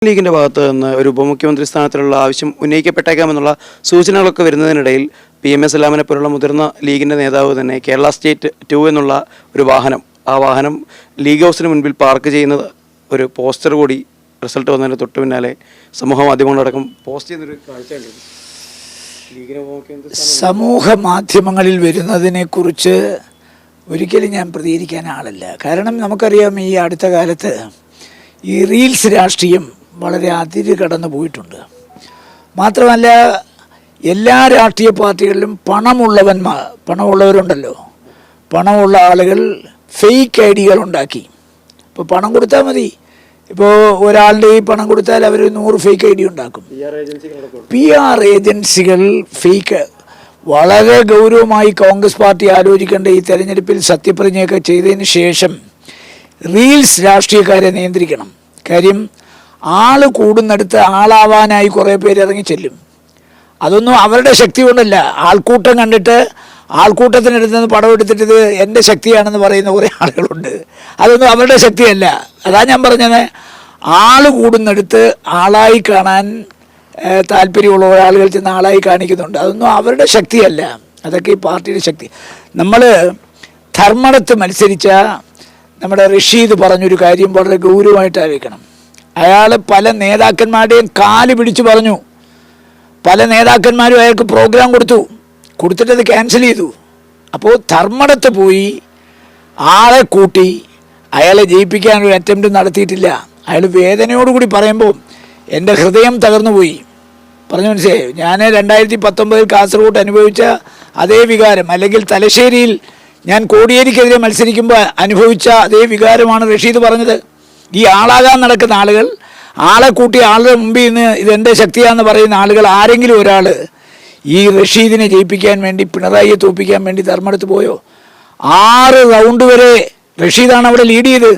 ലീഗിന്റെ ഭാഗത്ത് നിന്ന് ഒരു ഉപമുഖ്യമന്ത്രി സ്ഥാനത്തിലുള്ള ആവശ്യം ഉന്നയിക്കപ്പെട്ടേക്കാമെന്നുള്ള സൂചനകളൊക്കെ വരുന്നതിനിടയിൽ PMS സലാമിനെ പോലുള്ള മുതിർന്ന ലീഗിന്റെ നേതാവ് തന്നെ കേരള സ്റ്റേറ്റ് 2 എന്നുള്ള ഒരു വാഹനം, ആ വാഹനം ലീഗ് ഹൗസിന് മുൻപിൽ പാർക്ക് ചെയ്യുന്നത് ഒരു പോസ്റ്റർ കൂടി റിസൾട്ട് വന്നതിന് തൊട്ട് പിന്നാലെ സമൂഹ മാധ്യമങ്ങളടക്കം പോസ്റ്റ് ചെയ്യുന്നൊരു കാഴ്ചയുണ്ട്. സമൂഹ മാധ്യമങ്ങളിൽ വരുന്നതിനെക്കുറിച്ച് ഒരിക്കലും ഞാൻ പ്രതികരിക്കാൻ ആളല്ല. കാരണം നമുക്കറിയാം, ഈ അടുത്ത കാലത്ത് ഈ റീൽസ് രാഷ്ട്രീയം വളരെ അതിര് കടന്നു പോയിട്ടുണ്ട്. മാത്രമല്ല, എല്ലാ രാഷ്ട്രീയ പാർട്ടികളിലും പണമുള്ളവരുണ്ടല്ലോ, പണമുള്ള ആളുകൾ ഫേക്ക് ഐഡികൾ ഉണ്ടാക്കി. ഇപ്പോൾ പണം കൊടുത്താൽ മതി. ഇപ്പോൾ ഒരാളുടെ ഈ പണം കൊടുത്താൽ അവർ 100 ഫേക്ക് ഐ ഡി ഉണ്ടാക്കും. PR ഏജൻസികൾ ഫേക്ക്. വളരെ ഗൗരവമായി കോൺഗ്രസ് പാർട്ടി ആലോചിക്കേണ്ട ഈ തെരഞ്ഞെടുപ്പിൽ സത്യപ്രതിജ്ഞയൊക്കെ ചെയ്തതിന് ശേഷം റീൽസ് രാഷ്ട്രീയക്കാരെ നിയന്ത്രിക്കണം. കാര്യം ആൾ കൂടുന്നിടത്ത് ആളാവാനായി കുറേ പേര് ഇറങ്ങി ചെല്ലും. അതൊന്നും അവരുടെ ശക്തി കൊണ്ടല്ല. ആൾക്കൂട്ടം കണ്ടിട്ട് ആൾക്കൂട്ടത്തിനടുത്ത് നിന്ന് പടം എടുത്തിട്ട് ഇത് എൻ്റെ ശക്തിയാണെന്ന് പറയുന്ന കുറേ ആളുകളുണ്ട്. അതൊന്നും അവരുടെ ശക്തിയല്ല. അതാ ഞാൻ പറഞ്ഞത്, ആൾ കൂടുന്നിടത്ത് ആളായി കാണാൻ താല്പര്യമുള്ള ആളുകൾ ചെന്ന് ആളായി കാണിക്കുന്നുണ്ട്. അതൊന്നും അവരുടെ ശക്തിയല്ല, അതൊക്കെ ഈ പാർട്ടിയുടെ ശക്തി. നമ്മൾ ധർമ്മടത്ത് മത്സരിച്ച നമ്മുടെ റഷീദ് പറഞ്ഞൊരു കാര്യം വളരെ ഗൗരവമായിട്ട് ആലോചിക്കണം. അയാൾ പല നേതാക്കന്മാരുടെയും കാല് പിടിച്ചു പറഞ്ഞു. പല നേതാക്കന്മാരും അയാൾക്ക് പ്രോഗ്രാം കൊടുത്തിട്ട് അത് ക്യാൻസൽ ചെയ്തു. അപ്പോൾ ധർമ്മടത്ത് പോയി ആളെ കൂട്ടി അയാളെ ജയിപ്പിക്കാനൊരു അറ്റംപ്റ്റ് നടത്തിയിട്ടില്ല. അയാൾ വേദനയോടുകൂടി പറയുമ്പോൾ എൻ്റെ ഹൃദയം തകർന്നു പോയി. പറഞ്ഞു മനസ്സിലായി. ഞാൻ 2019 കാസർഗോഡ് അനുഭവിച്ച അതേ വികാരം, അല്ലെങ്കിൽ തലശ്ശേരിയിൽ ഞാൻ കോടിയേരിക്കെതിരെ മത്സരിക്കുമ്പോൾ അനുഭവിച്ച അതേ വികാരമാണ് റഷീദ് പറഞ്ഞത്. ഈ ആളാകാൻ നടക്കുന്ന ആളുകൾ, ആളെ കൂട്ടി ആളുടെ മുമ്പിൽ നിന്ന് ഇതെൻ്റെ ശക്തിയാണെന്ന് പറയുന്ന ആളുകൾ, ആരെങ്കിലും ഒരാൾ ഈ റഷീദിനെ ജയിപ്പിക്കാൻ വേണ്ടി, പിണറായിയെ തോൽപ്പിക്കാൻ വേണ്ടി ധർമ്മടത്ത് പോയോ? 6 റൗണ്ട് വരെ റഷീദാണ് അവിടെ ലീഡ് ചെയ്ത്.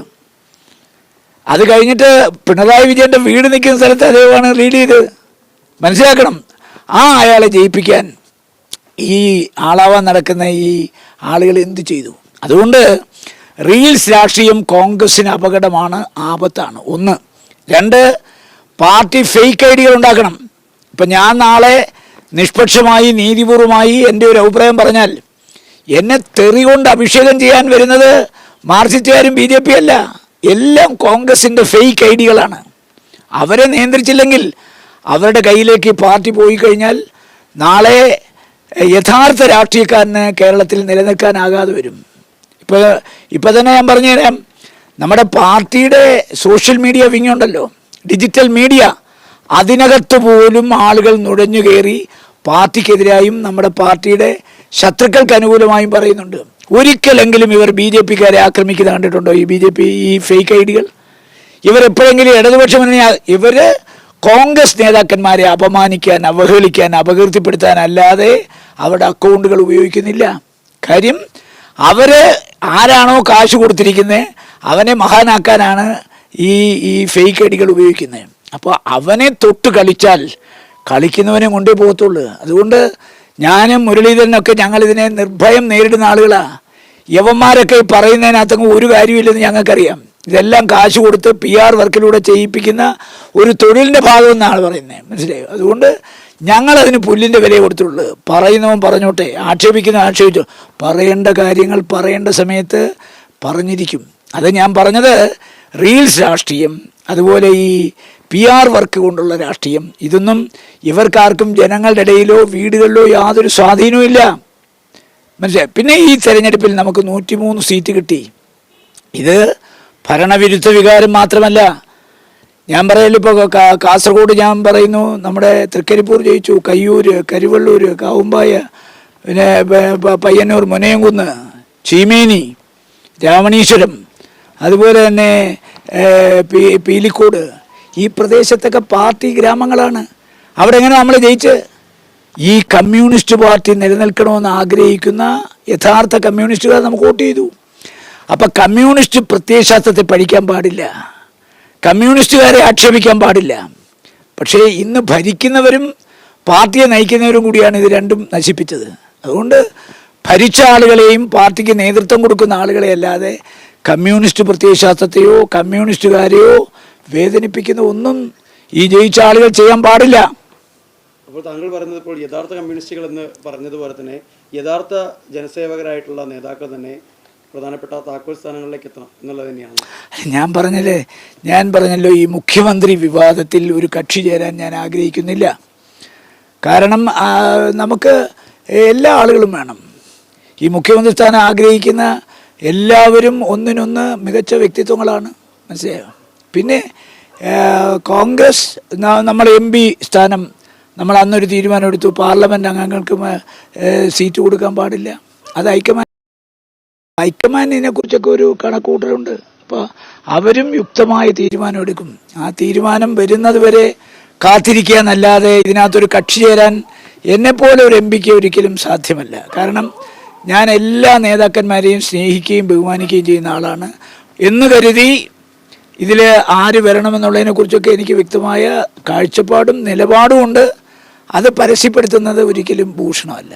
അത് കഴിഞ്ഞിട്ട് പിണറായി വിജയൻ്റെ വീട് നിൽക്കുന്ന സ്ഥലത്ത് അദ്ദേഹമാണ് ലീഡ് ചെയ്ത്. മനസ്സിലാക്കണം. അയാളെ ജയിപ്പിക്കാൻ ഈ ആളാവാൻ നടക്കുന്ന ഈ ആളുകൾ എന്ത് ചെയ്തു? അതുകൊണ്ട് റീൽസ് രാഷ്ട്രീയം കോൺഗ്രസ്സിന് അപകടമാണ്, ആപത്താണ്. 1. 2, പാർട്ടി ഫേക്ക് ഐഡികൾ ഉണ്ടാക്കണം. ഇപ്പം ഞാൻ നാളെ നിഷ്പക്ഷമായി നീതിപൂർവമായി എൻ്റെ ഒരു അഭിപ്രായം പറഞ്ഞാൽ എന്നെ തെറി കൊണ്ട് അഭിഷേകം ചെയ്യാൻ വരുന്നത് മാർക്സിസ്റ്റുകാരും BJP അല്ല, എല്ലാം കോൺഗ്രസിൻ്റെ ഫേക്ക് ഐഡികളാണ്. അവരെ നിയന്ത്രിച്ചില്ലെങ്കിൽ, അവരുടെ കയ്യിലേക്ക് പാർട്ടി പോയി കഴിഞ്ഞാൽ നാളെ യഥാർത്ഥ രാഷ്ട്രീയക്കാരന് കേരളത്തിൽ നിലനിൽക്കാനാകാതെ വരും. ഇപ്പോൾ തന്നെ ഞാൻ പറഞ്ഞുതരാം, നമ്മുടെ പാർട്ടിയുടെ സോഷ്യൽ മീഡിയ വിങ്ങുണ്ടല്ലോ, ഡിജിറ്റൽ മീഡിയ, അതിനകത്ത് പോലും ആളുകൾ നുഴഞ്ഞു കയറി പാർട്ടിക്കെതിരായും നമ്മുടെ പാർട്ടിയുടെ ശത്രുക്കൾക്ക് അനുകൂലമായും പറയുന്നുണ്ട്. ഒരിക്കലെങ്കിലും ഇവർ BJPക്കാരെ ആക്രമിക്കുന്നത് കണ്ടിട്ടുണ്ടോ? ഈ BJP, ഈ ഫേക്ക് ഐഡികൾ. ഇവരെപ്പോഴെങ്കിലും ഇടതുപക്ഷ മുന്നണി, ഇവർ കോൺഗ്രസ് നേതാക്കന്മാരെ അപമാനിക്കാൻ, അവഹേളിക്കാൻ, അപകീർത്തിപ്പെടുത്താൻ അല്ലാതെ അവരുടെ അക്കൗണ്ടുകൾ ഉപയോഗിക്കുന്നില്ല. കാര്യം അവർ ആരാണോ കാശ് കൊടുത്തിരിക്കുന്നത് അവനെ മഹാനാക്കാനാണ് ഈ ഫേക്ക് ഐഡികൾ ഉപയോഗിക്കുന്നത്. അപ്പോൾ അവനെ തൊട്ട് കളിച്ചാൽ കളിക്കുന്നവനെ കൊണ്ടേ പോകത്തുള്ളൂ. അതുകൊണ്ട് ഞാനും മുരളീധരനൊക്കെ ഞങ്ങളിതിനെ നിർഭയം നേരിടുന്ന ആളുകളാണ്. യവന്മാരൊക്കെ ഈ പറയുന്നതിനകത്തങ്ങ് ഒരു കാര്യമില്ലെന്ന് ഞങ്ങൾക്കറിയാം. ഇതെല്ലാം കാശ് കൊടുത്ത് PR വർക്കിലൂടെ ചെയ്യിപ്പിക്കുന്ന ഒരു തൊഴിലിൻ്റെ ഭാഗമെന്നാണ് പറയുന്നത്. മനസ്സിലായോ? അതുകൊണ്ട് ഞങ്ങളതിന് പുല്ലിൻ്റെ വില കൊടുത്തുള്ളൂ. പറയുന്നവൻ പറഞ്ഞോട്ടെ, ആക്ഷേപിച്ചു. പറയേണ്ട കാര്യങ്ങൾ പറയേണ്ട സമയത്ത് പറഞ്ഞിരിക്കും. അത് ഞാൻ പറഞ്ഞത്, റീൽസ് രാഷ്ട്രീയം, അതുപോലെ ഈ PR വർക്ക് കൊണ്ടുള്ള രാഷ്ട്രീയം, ഇതൊന്നും ഇവർക്കാർക്കും ജനങ്ങളുടെ ഇടയിലോ വീടുകളിലോ യാതൊരു സ്വാധീനവും ഇല്ല. മനസ്സിലായി. പിന്നെ ഈ തെരഞ്ഞെടുപ്പിൽ നമുക്ക് 103 സീറ്റ് കിട്ടി. ഇത് ഭരണവിരുദ്ധ വികാരം മാത്രമല്ല. ഞാൻ പറയല്ലോ, ഇപ്പോൾ കാസർഗോഡ് ഞാൻ പറയുന്നു, നമ്മുടെ തൃക്കരിപ്പൂർ ജയിച്ചു, കയ്യൂർ, കരുവള്ളൂർ, കാവുമ്പായ, പിന്നെ പയ്യന്നൂർ, മുനയംകുന്ന്, ചീമേനി, രാമണീശ്വരം, അതുപോലെ തന്നെ പീലിക്കോട്, ഈ പ്രദേശത്തൊക്കെ പാർട്ടി ഗ്രാമങ്ങളാണ്. അവിടെ എങ്ങനെ നമ്മൾ ജയിച്ച്? ഈ കമ്മ്യൂണിസ്റ്റ് പാർട്ടി നിലനിൽക്കണമെന്ന് ആഗ്രഹിക്കുന്ന യഥാർത്ഥ കമ്മ്യൂണിസ്റ്റുകാർ നമുക്ക് വോട്ട് ചെയ്തു. അപ്പം കമ്മ്യൂണിസ്റ്റ് പ്രത്യയശാസ്ത്രത്തെ പഠിക്കാൻ പാടില്ല, കമ്മ്യൂണിസ്റ്റുകാരെ ആക്ഷേപിക്കാൻ പാടില്ല. പക്ഷേ ഇന്ന് ഭരിക്കുന്നവരും പാർട്ടിയെ നയിക്കുന്നവരും കൂടിയാണ് ഇത് രണ്ടും നശിപ്പിച്ചത്. അതുകൊണ്ട് ഭരിച്ച ആളുകളെയും പാർട്ടിക്ക് നേതൃത്വം കൊടുക്കുന്ന ആളുകളെ അല്ലാതെ കമ്മ്യൂണിസ്റ്റ് പ്രത്യയശാസ്ത്രത്തെയോ കമ്മ്യൂണിസ്റ്റുകാരെയോ വേദനിപ്പിക്കുന്ന ഒന്നും ഈ ജയിച്ച ആളുകൾ ചെയ്യാൻ പാടില്ല. അപ്പോൾ താങ്കൾ പറയുന്നത് ഇപ്പോൾ യഥാർത്ഥ കമ്മ്യൂണിസ്റ്റുകൾ എന്ന് പറഞ്ഞതുപോലെ തന്നെ യഥാർത്ഥ ജനസേവകരായിട്ടുള്ള നേതാക്കൾ തന്നെ പ്രധാനപ്പെട്ട താക്കോൽ സ്ഥാനങ്ങളിലേക്ക് എത്തണം എന്നുള്ളത് തന്നെയാണ്. ഞാൻ പറഞ്ഞല്ലോ ഈ മുഖ്യമന്ത്രി വിവാദത്തിൽ ഒരു കക്ഷി ചേരാൻ ഞാൻ ആഗ്രഹിക്കുന്നില്ല. കാരണം നമുക്ക് എല്ലാ ആളുകളും വേണം. ഈ മുഖ്യമന്ത്രി സ്ഥാനം ആഗ്രഹിക്കുന്ന എല്ലാവരും ഒന്നിനൊന്ന് മികച്ച വ്യക്തിത്വങ്ങളാണ്, മനസ്സിലായോ? പിന്നെ കോൺഗ്രസ് നമ്മൾ MP സ്ഥാനം നമ്മൾ അന്നൊരു തീരുമാനം എടുത്തു, പാർലമെൻറ്റ് അംഗങ്ങൾക്ക് സീറ്റ് കൊടുക്കാൻ പാടില്ല. അത് ഹൈക്കമാൻഡിനെ കുറിച്ചൊക്കെ ഒരു കണക്കൂട്ടലുണ്ട്. അപ്പോൾ അവരും യുക്തമായ തീരുമാനം എടുക്കും. ആ തീരുമാനം വരുന്നത് വരെ കാത്തിരിക്കുക എന്നല്ലാതെ ഇതിനകത്തൊരു കക്ഷി ചേരാൻ എന്നെപ്പോലെ ഒരു MP ഒരിക്കലും സാധ്യമല്ല. കാരണം ഞാൻ എല്ലാ നേതാക്കന്മാരെയും സ്നേഹിക്കുകയും ബഹുമാനിക്കുകയും ചെയ്യുന്ന ആളാണ് എന്ന് കരുതി ഇതിൽ ആര് വരണമെന്നുള്ളതിനെക്കുറിച്ചൊക്കെ എനിക്ക് വ്യക്തമായ കാഴ്ചപ്പാടും നിലപാടും ഉണ്ട്. അത് പരസ്യപ്പെടുത്തുന്നത് ഒരിക്കലും ഭൂഷണമല്ല.